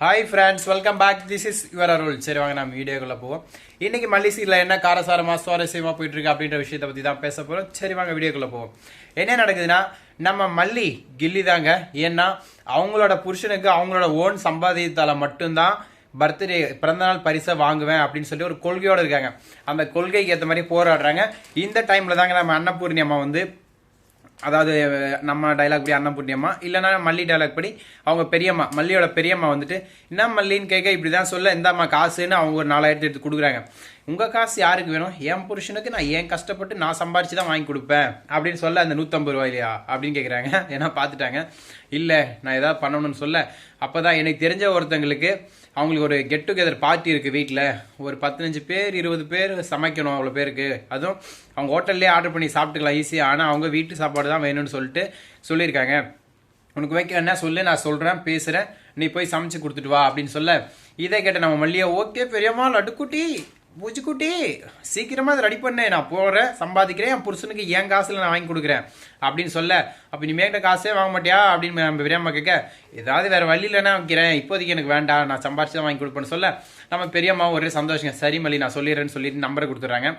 Hi friends, welcome back. This is your Arul. சரி, வாங்க நம்ம வீடியோக்குள்ளே போவோம். இன்னைக்கு மல்லி சீரியல் என்ன காரசாரமாக சுவாரஸ்யமாக போயிட்டு இருக்கு அப்படின்ற விஷயத்தை பற்றி தான் பேச போகிறோம். சரி, வாங்க வீடியோக்குள்ளே போவோம். என்ன நடக்குதுன்னா, நம்ம மல்லி கில்லி தாங்க. ஏன்னா அவங்களோட புருஷனுக்கு அவங்களோட ஓன் சம்பாதியத்தால் மட்டும்தான் பர்த்டே பிறந்தநாள் பரிசை வாங்குவேன் அப்படின்னு சொல்லி ஒரு கொள்கையோடு இருக்காங்க. அந்த கொள்கைக்கு ஏற்ற மாதிரி போராடுறாங்க. இந்த டைமில் தாங்க நம்ம அன்னபூர்ணி அம்மா வந்து, அதாவது நம்ம டைலாக் படி அன்னபூர்ணி அம்மா, இல்லைன்னா மல்லி டைலாக் படி அவங்க பெரியம்மா, மல்லியோட பெரியம்மா வந்துட்டு என்ன மல்லின்னு கேட்க இப்படி தான் சொல்ல, இந்தாம்மா காசுன்னு அவங்க ஒரு 4000 எடுத்து கொடுக்குறாங்க. உங்கள் காசு யாருக்கு வேணும்? என் புருஷனுக்கு நான் ஏன் கஷ்டப்பட்டு நான் சம்பாரிச்சு தான் வாங்கி கொடுப்பேன் அப்படின்னு சொல்ல, அந்த 150 ரூபாயிலையா அப்படின்னு கேட்குறாங்க. ஏன்னா பார்த்துட்டாங்க. இல்லை, நான் ஏதாவது பண்ணணும்னு சொல்ல, அப்போ தான் எனக்கு தெரிஞ்ச ஒருத்தங்களுக்கு அவங்களுக்கு ஒரு கெட் டுகெதர் பார்ட்டி இருக்குது வீட்டில். ஒரு 15 பேர் 20 பேர் சமைக்கணும். அவ்வளோ பேருக்கு, அதுவும் அவங்க ஹோட்டல்லே ஆர்டர் பண்ணி சாப்பிட்டுக்கலாம் ஈஸியாக. ஆனால் அவங்க வீட்டு சாப்பாடு தான் வேணும்னு சொல்லிட்டு சொல்லியிருக்காங்க. உனக்கு வைக்க என்ன சொல்லு, நான் சொல்கிறேன், பேசுகிறேன், நீ போய் சமைச்சு கொடுத்துட்டு வா அப்படின்னு சொல்ல, இதை கேட்ட நம்ம மல்லியை, ஓகே பெரியம்மா, லட்டுக்குட்டி, பூச்சிக்குட்டி, சீக்கிரமாக அதை ரெடி பண்ணேன், நான் போகிறேன், சம்பாதிக்கிறேன், என் புருஷனுக்கு என் காசில் நான் வாங்கி கொடுக்குறேன் அப்படின்னு சொல்ல, அப்போ நீ மேக்கிட்ட காசே வாங்க மாட்டியா அப்படின்னு நம்ம பெரியம்மா கேட்க, ஏதாவது வேறு வழி இல்லைன்னா வைக்கிறேன், இப்போதைக்கு எனக்கு வேண்டாம், நான் சம்பாரிச்சு தான் வாங்கி கொடுப்பேன்னு சொல்ல, நம்ம பெரியம்மாவும் ஒரே சந்தோஷங்க. சரி மல்லி, நான் சொல்லிடுறேன்னு சொல்லிட்டு நம்பரை கொடுத்துட்றாங்க.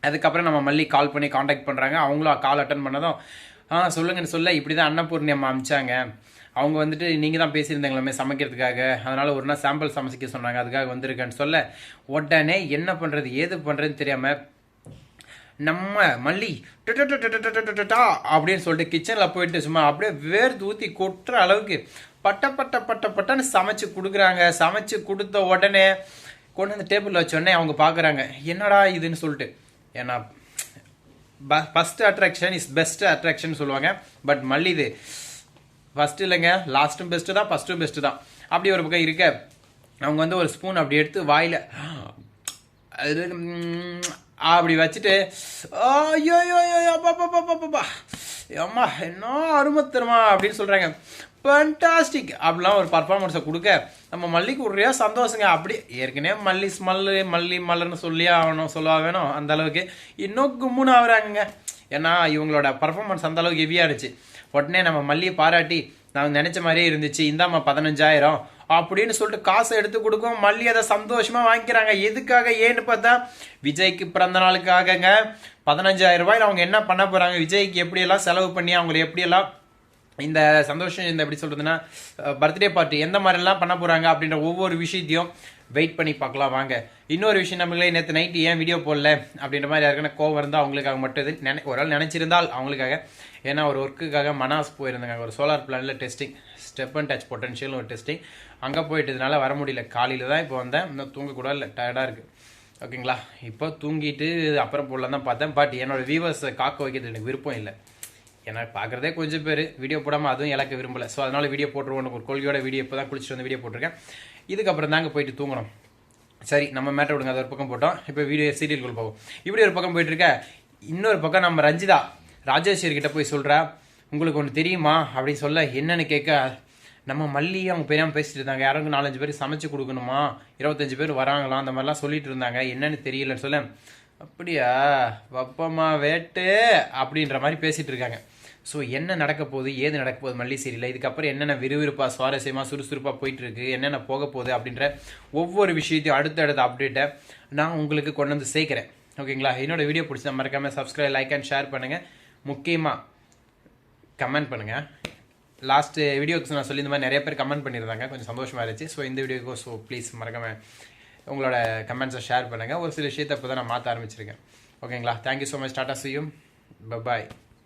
அதுக்கப்புறம் நம்ம மல்லி கால் பண்ணி காண்டாக்ட் பண்ணுறாங்க. அவங்களும் கால் அட்டன் பண்ணதும், சொல்லுங்கன்னு சொல்ல, இப்படி தான் அன்னபூர்ணி அம்மா அமிச்சாங்க. அவங்க வந்துட்டு நீங்கள் தான் பேசியிருந்தாங்களாமே சமைக்கிறதுக்காக, அதனால் ஒரு நாள் சாம்பிள் சமைச்சிக்க சொன்னாங்க, அதுக்காக வந்திருக்கேன்னு சொல்ல, உடனே என்ன பண்ணுறது ஏது பண்ணுறதுன்னு தெரியாமல் நம்ம மல்லி அப்படின்னு சொல்லிட்டு கிச்சனில் போயிட்டு சும்மா அப்படியே வேர்த்து ஊற்றி கொட்டுற அளவுக்கு பட்டன்னு சமைச்சு கொடுக்குறாங்க. சமைச்சு கொடுத்த உடனே கொண்டு வந்து டேபிளில் வச்சோடனே அவங்க பார்க்குறாங்க, என்னடா இதுன்னு சொல்லிட்டு. ஏன்னா first attraction is best attraction சொல்லுவாங்க. பட் மல்லி இது ஃபஸ்ட்டு இல்லைங்க, லாஸ்ட்டும் பெஸ்ட்டு தான், ஃபஸ்ட்டும் பெஸ்ட்டு தான். அப்படி ஒரு பக்கம் இருக்க, அவங்க வந்து ஒரு ஸ்பூன் அப்படி எடுத்து வாயில் அப்படி வச்சுட்டு, ஐயோ அப்பா அம்மா என்ன அருமத்தருமா அப்படின்னு சொல்கிறாங்க. ஃபண்டாஸ்டிக் அப்படிலாம் ஒரு பர்ஃபார்மன்ஸை கொடுக்க நம்ம மல்லிக்கு ஒரே சந்தோஷங்க. அப்படி ஏற்கனவே மல்லி ஸ்மெல்லு, மல்லி மலர்னு சொல்லியே ஆகணும், சொல்லவா வேணும், அந்த அளவுக்கு இன்னும் கும்முன்னு ஆகுறாங்க. ஏன்னா இவங்களோட பர்ஃபார்மன்ஸ் அந்த அளவுக்கு ஹெவியாக இருந்துச்சு. உடனே நம்ம மல்லியை பாராட்டி, நாங்கள் நினச்ச மாதிரியே இருந்துச்சு, இந்தாம்மா 15000 அப்படின்னு சொல்லிட்டு காசை எடுத்து கொடுக்கும். மல்லி அதை சந்தோஷமாக வாங்கிக்கிறாங்க. எதுக்காக ஏன்னு பார்த்தா, விஜய்க்கு பிறந்த நாளுக்காகங்க. 15000 ரூபாயில் அவங்க என்ன பண்ண போகிறாங்க, விஜய்க்கு எப்படியெல்லாம் செலவு பண்ணி அவங்களை எப்படியெல்லாம் இந்த சந்தோஷம், இந்த எப்படி சொல்கிறதுன்னா பர்த்டே பார்ட்டி எந்த மாதிரிலாம் பண்ண போகிறாங்க அப்படின்ற ஒவ்வொரு விஷயத்தையும் வெயிட் பண்ணி பார்க்கலாம் வாங்க. இன்னொரு விஷயம், நம்மளே நேற்று நைட்டு ஏன் வீடியோ போடல அப்படின்ற மாதிரி யாருக்குன்னா கோவம் இருந்தால் அவங்களுக்காக மட்டும் இது ஒரு ஆள் நினச்சிருந்தால் அவங்களுக்காக. ஏன்னா ஒரு ஒர்க்குக்காக மனாஸ் போயிருந்தாங்க, ஒரு சோலார் பிளானில் testing, step and touch potential ஒரு டெஸ்டிங். அங்கே போயிட்டதுனால வர முடியல. காலையில் தான் இப்போ வந்தேன். இன்னும் தூங்கக்கூட இல்லை, டயர்டாக இருக்குது. ஓகேங்களா, இப்போ தூங்கிட்டு அப்புறம் போடலாம் தான் பார்த்தேன். பட் என்னோடய வியூவர்ஸை காக்க வைக்கிறது எனக்கு விருப்பம் இல்லை. ஏன்னா பார்க்குறதே கொஞ்சம் பேர், வீடியோ போடாமல் அதுவும் இலக்க விரும்பலை. ஸோ அதனால் வீடியோ போட்டுருவோம். ஒரு கொள்கையோட வீடியோ இப்போ தான் குளிச்சுட்டு வந்து வீடியோ போட்டிருக்கேன். இதுக்கப்புறம் தாங்க போயிட்டு தூங்கணும். சரி, நம்ம மேட்டர் விடுங்க, அது ஒரு பக்கம் போட்டோம். இப்போ வீடியோ சீரியல்குள்ள போகும். இப்படி ஒரு பக்கம் போயிட்டுருக்க, இன்னொரு பக்கம் நம்ம ரஞ்சிதா ராஜேஸ்வரி கிட்ட போய் சொல்கிறா, உங்களுக்கு ஒன்று தெரியுமா அப்படின்னு சொல்ல, என்னன்னு கேட்க, நம்ம மல்லி அவங்க பெரியாமல் பேசிட்டு இருந்தாங்க, யாரும் 4-5 பேர் சமைச்சு கொடுக்கணுமா, 25 பேர் வராங்களாம், அந்த மாதிரிலாம் சொல்லிட்டு இருந்தாங்க, என்னன்னு தெரியலன்னு சொல்ல, அப்படியா வப்பமா வேட்டு அப்படின்ற மாதிரி பேசிகிட்டு இருக்காங்க. ஸோ என்ன நடக்க போகுது, ஏது நடக்க போகுது மல்லி சீரியலில், இதுக்கப்புறம் என்னென்ன விறுவிறுப்பாக சுவாரஸ்யமாக சுறுசுறுப்பாக போயிட்டுருக்கு, என்னென்ன போக போகுது அப்படின்ற ஒவ்வொரு விஷயத்தையும் அடுத்த அப்டேட்டை நான் உங்களுக்கு கொண்டு வந்து சேர்க்குறேன். ஓகேங்களா, என்னோடய வீடியோ பிடிச்சா மறக்காமல் சப்ஸ்கிரைப், லைக் அண்ட் ஷேர் பண்ணுங்கள். முக்கியமாக கமெண்ட் பண்ணுங்கள். லாஸ்ட்டு வீடியோக்கு நான் சொல்லி இந்த மாதிரி நிறைய பேர் கமெண்ட் பண்ணியிருந்தாங்க, கொஞ்சம் சந்தோஷமாக இருந்துச்சு. ஸோ இந்த வீடியோக்கு ஸோ ப்ளீஸ் மறக்காமல் உங்களோட கமெண்ட்ஸை ஷேர் பண்ணுங்கள். ஒரு சில விஷயத்தை இப்போ தான் நான் மாற்ற ஆரம்பிச்சிருக்கேன். ஓகேங்களா, thank you so much. Tata, see you, bye bye.